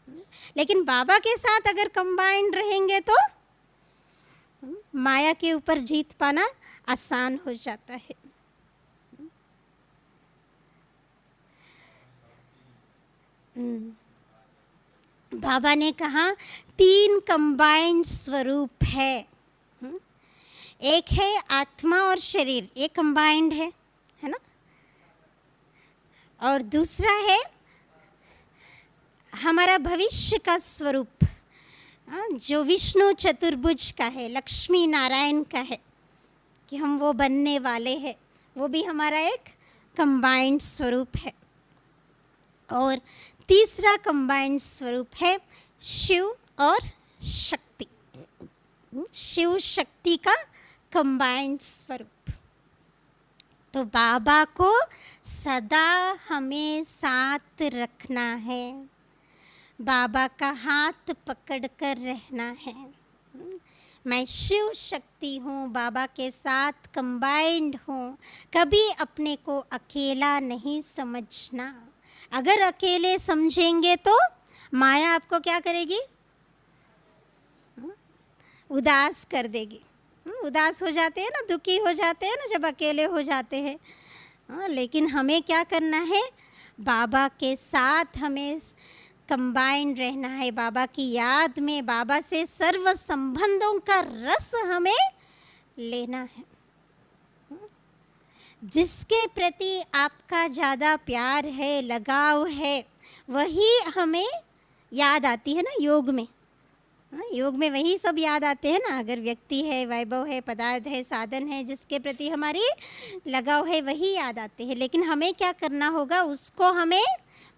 है। लेकिन बाबा के साथ अगर कंबाइंड रहेंगे तो माया के ऊपर जीत पाना आसान हो जाता है। बाबा ने कहा 3 कंबाइंड स्वरूप है। एक है आत्मा और शरीर, ये कंबाइंड है ना। और दूसरा है हमारा भविष्य का स्वरूप, जो विष्णु चतुर्भुज का है, लक्ष्मी नारायण का है, कि हम वो बनने वाले हैं। वो भी हमारा एक कंबाइंड स्वरूप है। और तीसरा कंबाइंड स्वरूप है शिव और शक्ति, शिव शक्ति का कंबाइंड स्वरूप। तो बाबा को सदा हमें साथ रखना है, बाबा का हाथ पकड़कर रहना है। मैं शिव शक्ति हूँ, बाबा के साथ कंबाइंड हूँ। कभी अपने को अकेला नहीं समझना। अगर अकेले समझेंगे तो माया आपको क्या करेगी, उदास कर देगी। उदास हो जाते हैं ना, दुखी हो जाते हैं ना जब अकेले हो जाते हैं। लेकिन हमें क्या करना है, बाबा के साथ हमें कंबाइंड रहना है, बाबा की याद में, बाबा से सर्व संबंधों का रस हमें लेना है। जिसके प्रति आपका ज़्यादा प्यार है, लगाव है, वही हमें याद आती है ना योग में। योग में वही सब याद आते हैं ना, अगर व्यक्ति है, वैभव है, पदार्थ है, साधन है, जिसके प्रति हमारी लगाव है, वही याद आते हैं। लेकिन हमें क्या करना होगा, उसको हमें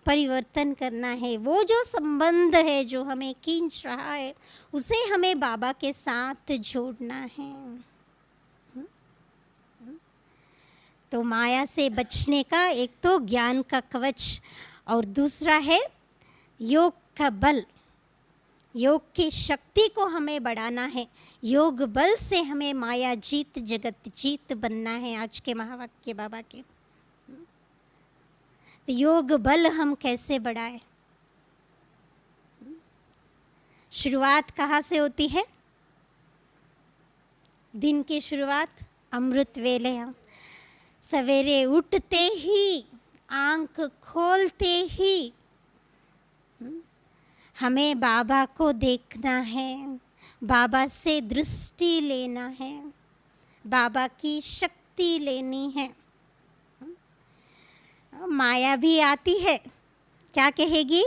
परिवर्तन करना है। वो जो संबंध है जो हमें खींच रहा है, उसे हमें बाबा के साथ जोड़ना है। तो माया से बचने का एक तो ज्ञान का कवच, और दूसरा है योग का बल। योग की शक्ति को हमें बढ़ाना है। योग बल से हमें माया जीत जगत जीत बनना है, आज के महावाक्य बाबा के। तो योग बल हम कैसे बढ़ाएं? शुरुआत कहाँ से होती है? दिन की शुरुआत अमृत वेले। हम सवेरे उठते ही, आंख खोलते ही हमें बाबा को देखना है, बाबा से दृष्टि लेना है, बाबा की शक्ति लेनी है। माया भी आती है, क्या कहेगी?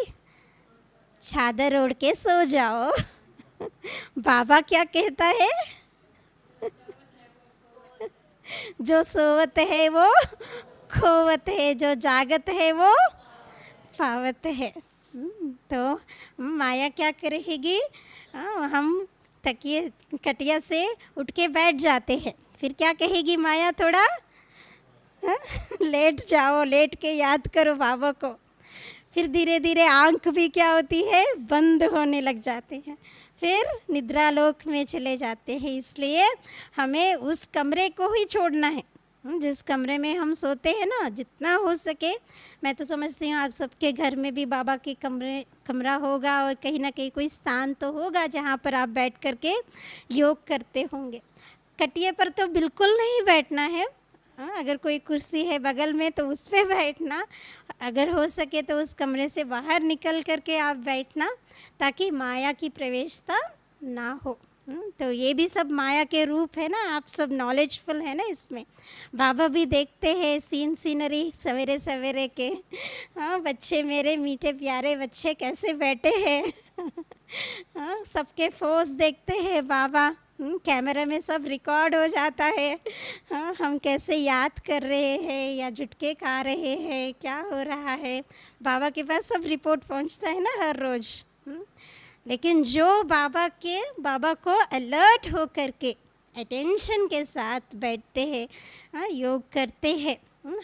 चादर ओढ़ के सो जाओ। बाबा क्या कहता है? जो सोवत है वो खोवत है, जो जागत है वो पावत है। तो माया क्या करेगी? हम तकिए कटिया से उठ के बैठ जाते हैं, फिर क्या कहेगी माया? थोड़ा लेट जाओ, लेट के याद करो बाबा को। फिर धीरे धीरे आंख भी क्या होती है? बंद होने लग जाते हैं, फिर निद्रा लोक में चले जाते हैं। इसलिए हमें उस कमरे को ही छोड़ना है जिस कमरे में हम सोते हैं ना, जितना हो सके। मैं तो समझती हूँ आप सबके घर में भी बाबा के कमरा होगा, और कहीं ना कहीं कोई स्थान तो होगा जहाँ पर आप बैठ कर के योग करते होंगे। कटिए पर तो बिल्कुल नहीं बैठना है। अगर कोई कुर्सी है बगल में तो उस पर बैठना, अगर हो सके तो उस कमरे से बाहर निकल कर के आप बैठना, ताकि माया की प्रवेशता ना हो। तो ये भी सब माया के रूप है ना, आप सब नॉलेजफुल है ना इसमें। बाबा भी देखते हैं सीन सीनरी सवेरे सवेरे के। हाँ, बच्चे मेरे मीठे प्यारे बच्चे कैसे बैठे हैं। हाँ, सबके पोज देखते हैं बाबा। कैमरा में सब रिकॉर्ड हो जाता है। हाँ, हम कैसे याद कर रहे हैं या झुटके खा रहे हैं, क्या हो रहा है, बाबा के पास सब रिपोर्ट पहुंचता है ना हर रोज़। लेकिन जो बाबा को अलर्ट हो करके अटेंशन के साथ बैठते हैं, योग करते हैं,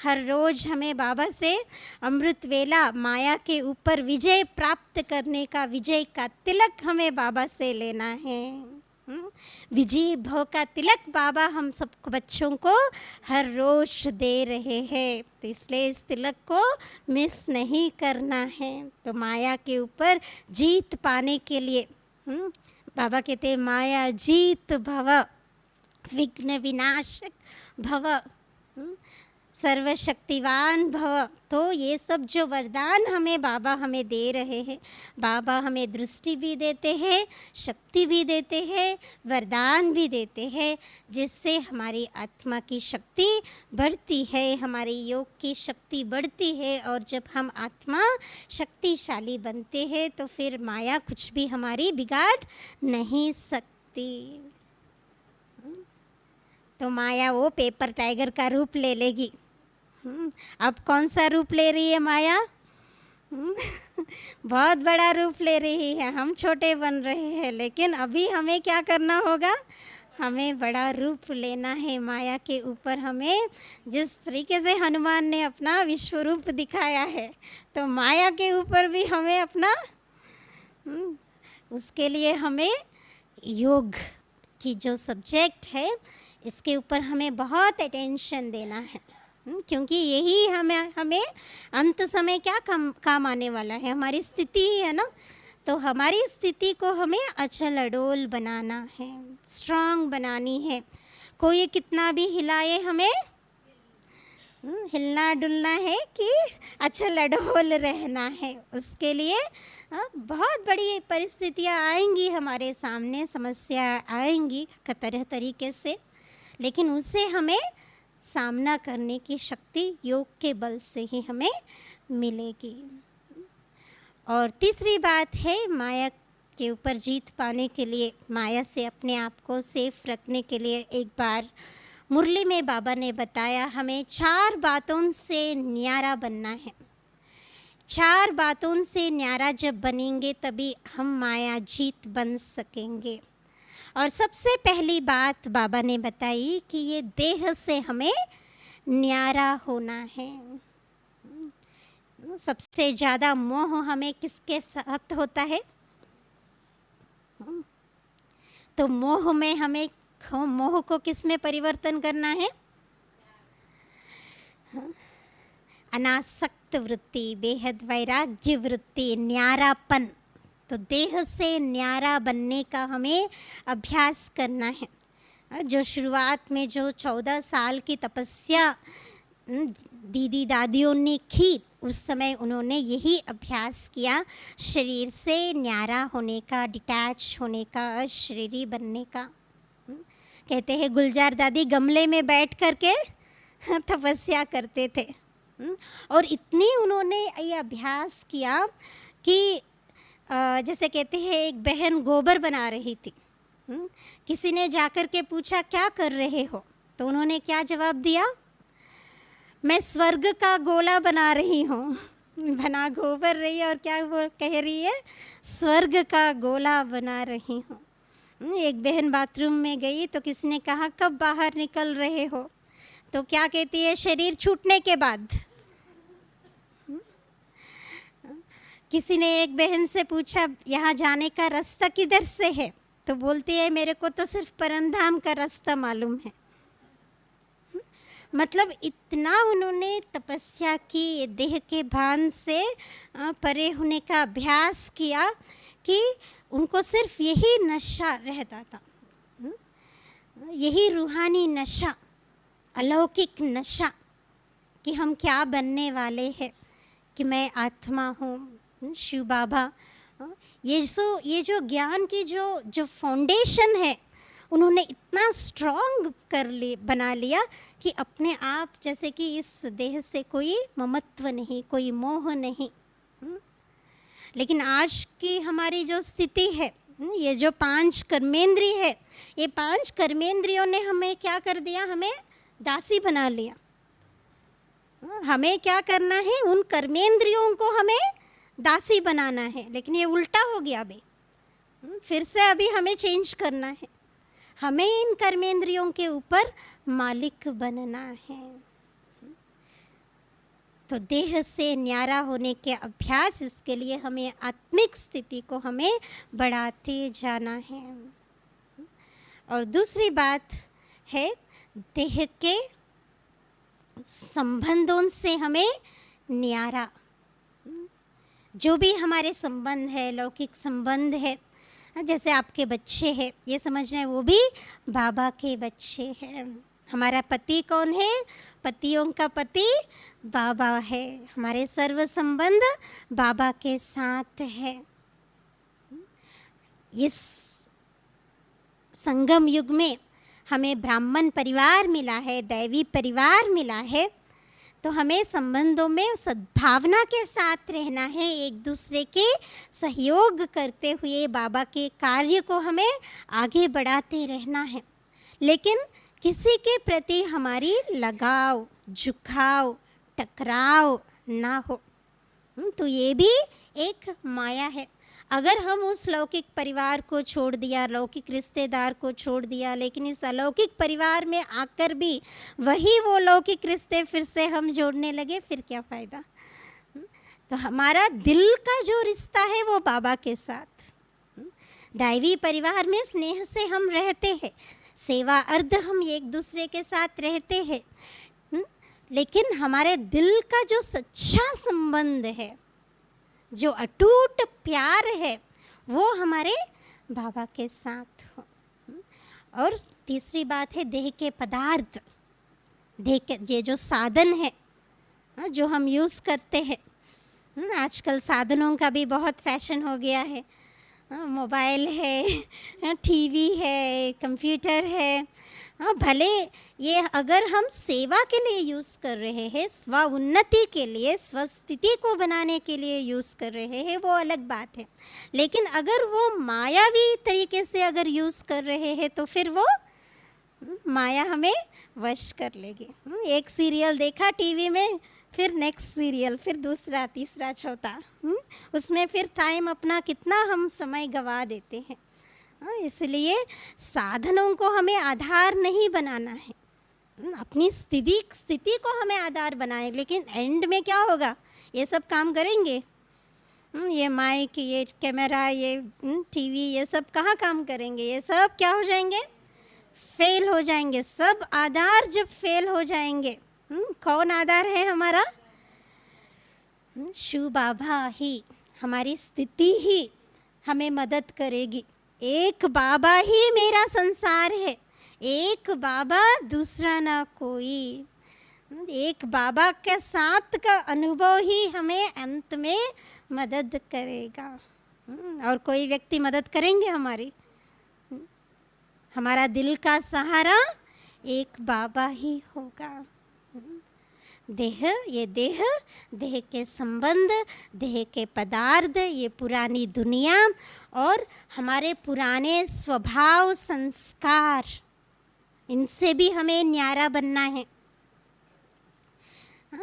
हर रोज़ हमें बाबा से अमृत वेला माया के ऊपर विजय प्राप्त करने का, विजय का तिलक हमें बाबा से लेना है। विजय भव का तिलक बाबा हम सब बच्चों को हर रोज़ दे रहे हैं, तो इसलिए इस तिलक को मिस नहीं करना है। तो माया के ऊपर जीत पाने के लिए बाबा कहते हैं, माया जीत भव, विघ्न विनाशक भव, सर्वशक्तिवान भव। तो ये सब जो वरदान हमें बाबा हमें दे रहे हैं, बाबा हमें दृष्टि भी देते हैं, शक्ति भी देते हैं, वरदान भी देते हैं, जिससे हमारी आत्मा की शक्ति बढ़ती है, हमारी योग की शक्ति बढ़ती है। और जब हम आत्मा शक्तिशाली बनते हैं तो फिर माया कुछ भी हमारी बिगाड़ नहीं सकती। तो माया वो पेपर टाइगर का रूप ले लेगी। अब कौन सा रूप ले रही है माया? बहुत बड़ा रूप ले रही है। हम छोटे बन रहे हैं, लेकिन अभी हमें क्या करना होगा? हमें बड़ा रूप लेना है माया के ऊपर। हमें जिस तरीके से हनुमान ने अपना विश्व रूप दिखाया है, तो माया के ऊपर भी हमें अपना उसके लिए हमें योग की जो सब्जेक्ट है, इसके ऊपर हमें बहुत अटेंशन देना है, क्योंकि यही हमें अंत समय क्या काम आने वाला है, हमारी स्थिति ही है ना। तो हमारी स्थिति को हमें अचल अडोल बनाना है, स्ट्रांग बनानी है। कोई कितना भी हिलाए, हमें हिलना डुलना है कि अचल अडोल रहना है। उसके लिए बहुत बड़ी परिस्थितियाँ आएंगी हमारे सामने, समस्या आएंगी तरह तरीके से, लेकिन उससे हमें सामना करने की शक्ति योग के बल से ही हमें मिलेगी। और तीसरी बात है, माया के ऊपर जीत पाने के लिए, माया से अपने आप को सेफ रखने के लिए, एक बार मुरली में बाबा ने बताया हमें 4 बातों से न्यारा बनना है। 4 बातों से न्यारा जब बनेंगे तभी हम माया जीत बन सकेंगे। और सबसे पहली बात बाबा ने बताई कि ये देह से हमें न्यारा होना है। सबसे ज़्यादा मोह हमें किसके साथ होता है? तो मोह में हमें, मोह को किस में परिवर्तन करना है? अनासक्त वृत्ति, बेहद वैराग्य वृत्ति, न्यारापन। तो देह से न्यारा बनने का हमें अभ्यास करना है। जो शुरुआत में जो 14 साल की तपस्या दीदी दादियों ने की, उस समय उन्होंने यही अभ्यास किया, शरीर से न्यारा होने का, डिटैच होने का, अशरीरी बनने का। कहते हैं गुलजार दादी गमले में बैठ कर के तपस्या करते थे। और इतनी उन्होंने ये अभ्यास किया कि जैसे कहते हैं एक बहन गोबर बना रही थी। किसी ने जाकर के पूछा क्या कर रहे हो? तो उन्होंने क्या जवाब दिया? मैं स्वर्ग का गोला बना रही हूँ। बना गोबर रही है और क्या वो कह रही है? स्वर्ग का गोला बना रही हूँ। एक बहन बाथरूम में गई तो किसी ने कहा कब बाहर निकल रहे हो? तो क्या कहती है? शरीर छूटने के बाद। किसी ने एक बहन से पूछा यहाँ जाने का रास्ता किधर से है? तो बोलती है मेरे को तो सिर्फ परमधाम का रास्ता मालूम है। मतलब इतना उन्होंने तपस्या की, देह के भान से परे होने का अभ्यास किया कि उनको सिर्फ यही नशा रहता था, यही रूहानी नशा, अलौकिक नशा कि हम क्या बनने वाले हैं, कि मैं आत्मा हूँ, शिव बाबा। ये जो ज्ञान की जो फाउंडेशन है उन्होंने इतना स्ट्रॉन्ग बना लिया कि अपने आप जैसे कि इस देह से कोई ममत्व नहीं, कोई मोह नहीं। लेकिन आज की हमारी जो स्थिति है, ये जो 5 कर्मेंद्रिय है, ये 5 कर्मेंद्रियों ने हमें क्या कर दिया? हमें दासी बना लिया। हमें क्या करना है? उन कर्मेंद्रियों को हमें दासी बनाना है। लेकिन ये उल्टा हो गया अभी, फिर से अभी हमें चेंज करना है। हमें इन कर्मेंद्रियों के ऊपर मालिक बनना है। तो देह से न्यारा होने के अभ्यास, इसके लिए हमें आत्मिक स्थिति को हमें बढ़ाते जाना है। और दूसरी बात है देह के संबंधों से हमें न्यारा, जो भी हमारे संबंध है, लौकिक संबंध है, जैसे आपके बच्चे हैं, ये समझना है वो भी बाबा के बच्चे हैं। हमारा पति कौन है? पतियों का पति बाबा है। हमारे सर्व संबंध बाबा के साथ है। इस संगम युग में हमें ब्राह्मण परिवार मिला है, दैवी परिवार मिला है, तो हमें संबंधों में सद्भावना के साथ रहना है, एक दूसरे के सहयोग करते हुए बाबा के कार्य को हमें आगे बढ़ाते रहना है। लेकिन किसी के प्रति हमारी लगाव, झुकाव, टकराव ना हो। तो ये भी एक माया है। अगर हम उस लौकिक परिवार को छोड़ दिया, लौकिक रिश्तेदार को छोड़ दिया, लेकिन इस अलौकिक परिवार में आकर भी वही वो लौकिक रिश्ते फिर से हम जोड़ने लगे, फिर क्या फ़ायदा? तो हमारा दिल का जो रिश्ता है वो बाबा के साथ, दैवी परिवार में स्नेह से हम रहते हैं, सेवा अर्ध हम एक दूसरे के साथ रहते हैं, लेकिन हमारे दिल का जो सच्चा संबंध है, जो अटूट प्यार है, वो हमारे बाबा के साथ हो। और तीसरी बात है देह के पदार्थ, देह के ये जो साधन है जो हम यूज़ करते हैं। आजकल साधनों का भी बहुत फैशन हो गया है। मोबाइल है, टीवी है, कंप्यूटर है, हाँ, भले ये अगर हम सेवा के लिए यूज़ कर रहे हैं, स्व उन्नति के लिए, स्वस्थिति को बनाने के लिए यूज़ कर रहे हैं, वो अलग बात है। लेकिन अगर वो मायावी तरीके से अगर यूज़ कर रहे हैं तो फिर वो माया हमें वश कर लेगी। एक सीरियल देखा टीवी में, फिर नेक्स्ट सीरियल, फिर दूसरा, तीसरा, चौथा, उसमें फिर टाइम अपना कितना हम समय गंवा देते हैं। इसलिए साधनों को हमें आधार नहीं बनाना है, अपनी स्थिति को हमें आधार बनाए। लेकिन एंड में क्या होगा, ये सब काम करेंगे, ये माइक, ये कैमरा, ये टीवी, ये सब कहाँ काम करेंगे, ये सब क्या हो जाएंगे, फेल हो जाएंगे। सब आधार जब फेल हो जाएंगे, कौन आधार है हमारा, शिव बाबा ही, हमारी स्थिति ही हमें मदद करेगी। एक बाबा ही मेरा संसार है, एक बाबा दूसरा ना कोई। एक बाबा के साथ का अनुभव ही हमें अंत में मदद करेगा। और कोई व्यक्ति मदद करेंगे हमारी, हमारा दिल का सहारा एक बाबा ही होगा। देह, ये देह के संबंध, देह के पदार्थ, ये पुरानी दुनिया और हमारे पुराने स्वभाव संस्कार, इनसे भी हमें न्यारा बनना है।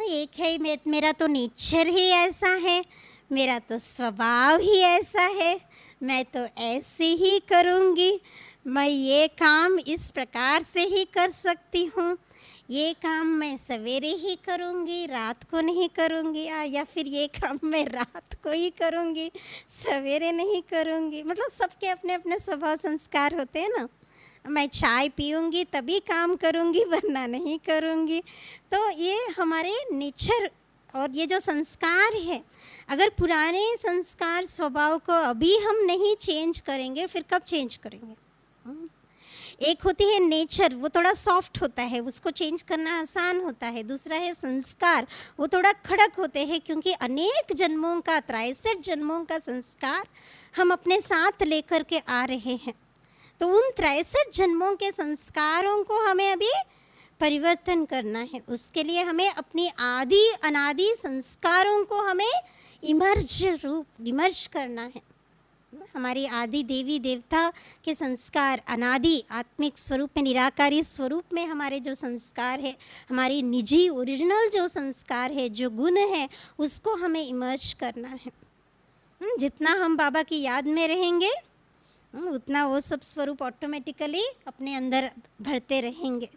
एक है मेरा तो नेचर ही ऐसा है, मेरा तो स्वभाव ही ऐसा है, मैं तो ऐसे ही करूँगी, मैं ये काम इस प्रकार से ही कर सकती हूँ, ये काम मैं सवेरे ही करूँगी, रात को नहीं करूँगी, या फिर ये काम मैं रात को ही करूँगी, सवेरे नहीं करूँगी। मतलब सबके अपने अपने स्वभाव संस्कार होते हैं ना। मैं चाय पीऊँगी तभी काम करूँगी, वरना नहीं करूँगी। तो ये हमारे नेचर और ये जो संस्कार है, अगर पुराने संस्कार स्वभाव को अभी हम नहीं चेंज करेंगे, फिर कब चेंज करेंगे। एक होती है नेचर, वो थोड़ा सॉफ्ट होता है, उसको चेंज करना आसान होता है। दूसरा है संस्कार, वो थोड़ा खड़क होते हैं, क्योंकि अनेक जन्मों का, 63 जन्मों का संस्कार हम अपने साथ लेकर के आ रहे हैं। तो उन 63 जन्मों के संस्कारों को हमें अभी परिवर्तन करना है। उसके लिए हमें अपनी आदि अनादि संस्कारों को हमें इमर्ज करना है। हमारी आदि देवी देवता के संस्कार, अनादि आत्मिक स्वरूप में, निराकारी स्वरूप में हमारे जो संस्कार है, हमारी निजी ओरिजिनल जो संस्कार है, जो गुण है, उसको हमें इमर्ज करना है। जितना हम बाबा की याद में रहेंगे, उतना वो सब स्वरूप ऑटोमेटिकली अपने अंदर भरते रहेंगे।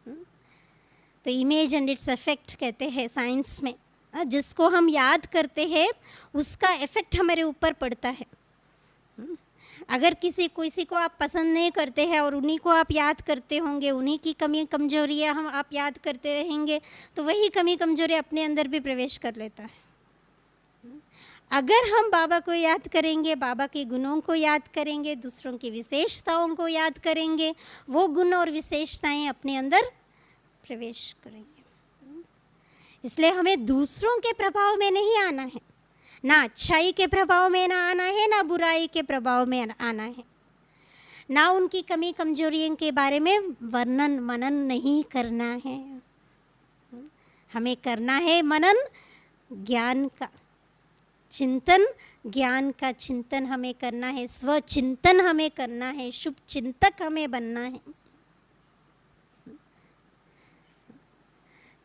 तो इमेज एंड इट्स इफेक्ट कहते हैं साइंस में। जिसको हम याद करते हैं उसका इफेक्ट हमारे ऊपर पड़ता है। अगर किसी को आप पसंद नहीं करते हैं और उन्हीं को आप याद करते होंगे, उन्हीं की कमी कमजोरियाँ हम आप याद करते रहेंगे, तो वही कमी कमजोरी अपने अंदर भी प्रवेश कर लेता है। अगर हम बाबा को याद करेंगे, बाबा के गुणों को याद करेंगे, दूसरों की विशेषताओं को याद करेंगे, वो गुण और विशेषताएं अपने अंदर प्रवेश करेंगे। इसलिए हमें दूसरों के प्रभाव में नहीं आना है, ना अच्छाई के प्रभाव में ना आना है, ना बुराई के प्रभाव में आना है, ना उनकी कमी कमजोरियों के बारे में वर्णन मनन नहीं करना है। हमें करना है मनन ज्ञान का चिंतन, ज्ञान का चिंतन हमें करना है, स्वचिंतन हमें करना है, शुभ चिंतक हमें बनना है।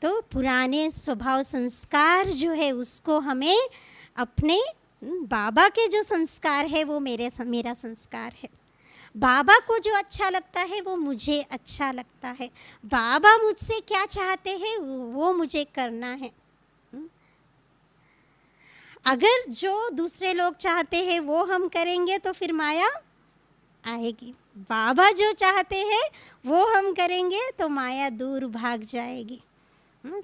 तो पुराने स्वभाव संस्कार जो है उसको हमें अपने, बाबा के जो संस्कार है वो मेरा संस्कार है, बाबा को जो अच्छा लगता है वो मुझे अच्छा लगता है, बाबा मुझसे क्या चाहते हैं वो मुझे करना है। अगर जो दूसरे लोग चाहते हैं वो हम करेंगे तो फिर माया आएगी। बाबा जो चाहते हैं वो हम करेंगे तो माया दूर भाग जाएगी।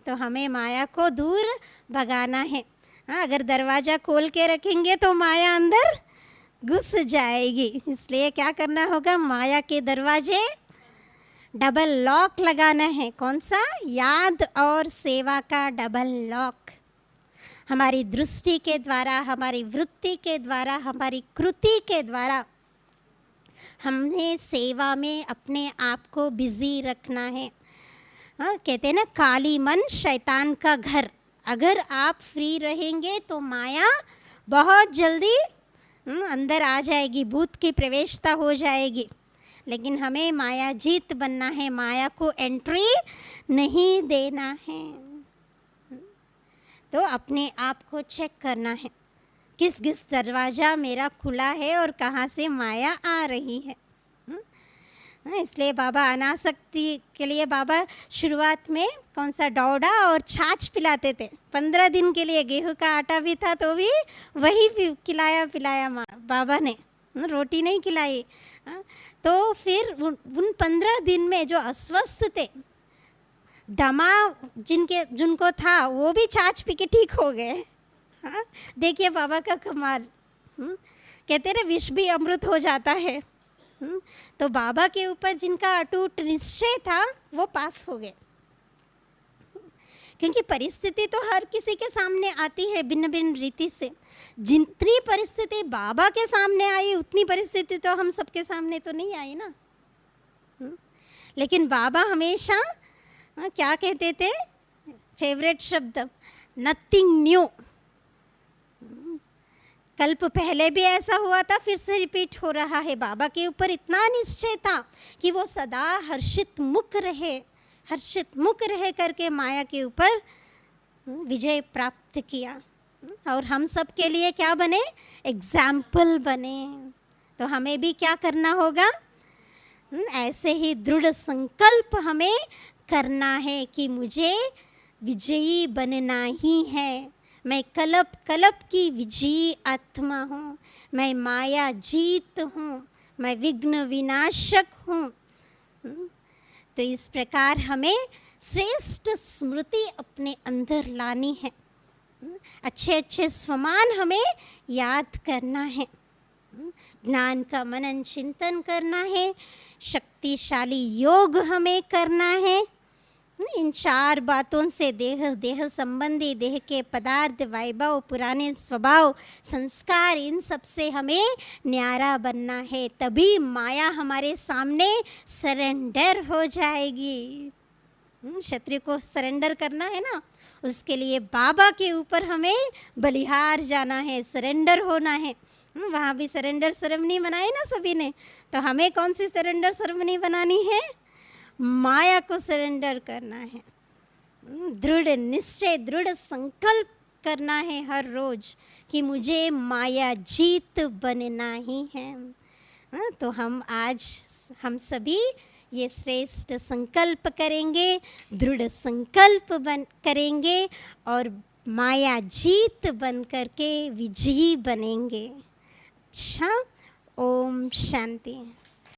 तो हमें माया को दूर भगाना है। अगर दरवाज़ा खोल के रखेंगे तो माया अंदर घुस जाएगी। इसलिए क्या करना होगा, माया के दरवाजे डबल लॉक लगाना है। कौन सा? याद और सेवा का डबल लॉक। हमारी दृष्टि के द्वारा, हमारी वृत्ति के द्वारा, हमारी कृति के द्वारा हमने सेवा में अपने आप को बिजी रखना है। हाँ, कहते हैं ना, काली मन शैतान का घर। अगर आप फ्री रहेंगे तो माया बहुत जल्दी अंदर आ जाएगी, भूत की प्रवेशता हो जाएगी। लेकिन हमें माया जीत बनना है, माया को एंट्री नहीं देना है। तो अपने आप को चेक करना है, किस किस दरवाज़ा मेरा खुला है और कहाँ से माया आ रही है। इसलिए बाबा अनासक्ति के लिए बाबा शुरुआत में कौन सा डोडा और छाछ पिलाते थे। 15 दिन के लिए गेहूं का आटा भी था तो भी वही खिलाया पिलाया बाबा ने, रोटी नहीं खिलाई। तो फिर उन 15 दिन में जो अस्वस्थ थे, दमा जिनको था वो भी छाछ पी के ठीक हो गए। हाँ, देखिए बाबा का कमाल। कहते ना, विष भी अमृत हो जाता है। तो बाबा के ऊपर जिनका अटूट निश्चय था वो पास हो गए। क्योंकि परिस्थिति तो हर किसी के सामने आती है भिन्न भिन्न रीति से। जितनी परिस्थिति बाबा के सामने आई उतनी परिस्थिति तो हम सबके सामने तो नहीं आई ना। लेकिन बाबा हमेशा क्या कहते थे, फेवरेट शब्द, नथिंग न्यू। कल्प पहले भी ऐसा हुआ था, फिर से रिपीट हो रहा है। बाबा के ऊपर इतना निश्चय था कि वो सदा हर्षित मुख रहे करके माया के ऊपर विजय प्राप्त किया। और हम सब के लिए क्या बने, एग्जाम्पल बने। तो हमें भी क्या करना होगा, ऐसे ही दृढ़ संकल्प हमें करना है कि मुझे विजयी बनना ही है। मैं कल्प कल्प की विजयी आत्मा हूँ, मैं माया जीत हूँ, मैं विघ्न विनाशक हूँ। तो इस प्रकार हमें श्रेष्ठ स्मृति अपने अंदर लानी है। अच्छे अच्छे स्वमान हमें याद करना है, ज्ञान का मनन चिंतन करना है, शक्तिशाली योग हमें करना है। इन 4 बातों से देह संबंधी, देह के पदार्थ, वैभव, पुराने स्वभाव, संस्कार, इन सब से हमें न्यारा बनना है। तभी माया हमारे सामने सरेंडर हो जाएगी। शत्रु को सरेंडर करना है ना, उसके लिए बाबा के ऊपर हमें बलिहार जाना है, सरेंडर होना है। वहाँ भी सरेंडर सेरेमनी बनाई ना सभी ने, तो हमें कौन सी सरेंडर सेरेमनी बनानी है, माया को सरेंडर करना है। दृढ़ निश्चय, दृढ़ संकल्प करना है हर रोज कि मुझे माया जीत बनना ही है। तो हम सभी ये श्रेष्ठ संकल्प करेंगे, दृढ़ संकल्प करेंगे और माया जीत बन करके विजयी बनेंगे। अच्छा, ओम शांति।